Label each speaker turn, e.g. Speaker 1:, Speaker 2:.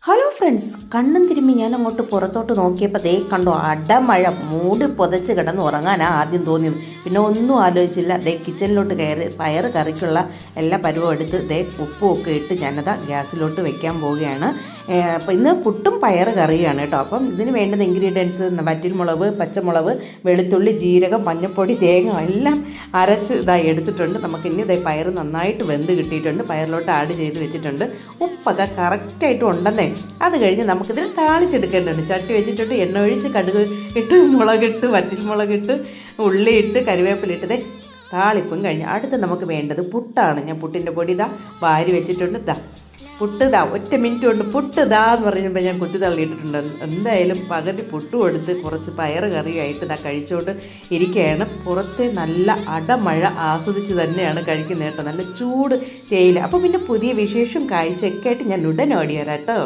Speaker 1: Hello friends, കണ്ണും തിരുമ്മി ഞാൻ അങ്ങോട്ട് പുറത്തോട്ട് നോക്കിയപ്പോൾ ദേ കണ്ടോ, അടമഴ മൂടി പുതച്ച് കിടന്ന് ഉറങ്ങാനാണ് ആദ്യം തോന്നിയത്. പിന്നെ ഒന്നും ആലോചിച്ചില്ല, ദേ കിച്ചണിലോട്ട് കയറി പയറ് കറിക്കുള്ള എല്ലാ പരുവം എടുത്ത് ദേ ഉപ്പും ഒക്കെ ഇട്ട് ഞാനതാ ഗ്യാസിലോട്ട് വെക്കാൻ പോവുകയാണ്. അപ്പോൾ ഇന്ന് പുട്ടും പയറ് കറിയാണ് കേട്ടോ. അപ്പം ഇതിന് വേണ്ടുന്ന ഇൻഗ്രീഡിയൻസ് വറ്റൽമുളക്, പച്ചമുളക്, വെളുത്തുള്ളി, ജീരകം, മഞ്ഞൾപ്പൊടി, തേങ്ങ എല്ലാം അരച്ച് ഇതായി എടുത്തിട്ടുണ്ട്. നമുക്കിനി ഇതേ പയറ് നന്നായിട്ട് വെന്ത് കിട്ടിയിട്ടുണ്ട്. പയറിലോട്ട് ആഡ് ചെയ്ത് വെച്ചിട്ടുണ്ട്. ഉപ്പൊക്കെ കറക്റ്റായിട്ട് ഉണ്ടെന്നേ. അത് കഴിഞ്ഞ് നമുക്കിതിൽ താളിച്ചെടുക്കേണ്ടതുണ്ട്. ചട്ടി വെച്ചിട്ടുണ്ട്, എണ്ണ ഒഴിച്ച് കടുക് ഇട്ട്, മുളകിട്ട്, വറ്റൽമുളകിട്ട്, ഉള്ളിയിട്ട്, കറിവേപ്പിലിട്ടതേ താളിപ്പും കഴിഞ്ഞ് അടുത്ത് നമുക്ക് വേണ്ടത് പുട്ടാണ്. ഞാൻ പുട്ടിൻ്റെ പൊടി ഇതാ വാരി വെച്ചിട്ടുണ്ട്. പുട്ട് ഒറ്റ മിനിറ്റ് കൊണ്ട് പുട്ട് എന്ന് പറയുമ്പോൾ ഞാൻ കുത്തി തള്ളിയിട്ടിട്ടുണ്ട്. എന്തായാലും പകുതി പുട്ട് കൊടുത്ത് കുറച്ച് പയറ് കറിയായിട്ട് കഴിച്ചുകൊണ്ട് ഇരിക്കുകയാണ്. പുറത്തെ നല്ല അടമഴ ആസ്വദിച്ച് തന്നെയാണ് കഴിക്കുന്നത് കേട്ടോ. നല്ല ചൂട് തേയില. അപ്പോൾ പിന്നെ പുതിയ വിശേഷം കാഴ്ചയൊക്കെ ആയിട്ട് ഞാൻ ഉടൻ ഓടി വരാം കേട്ടോ.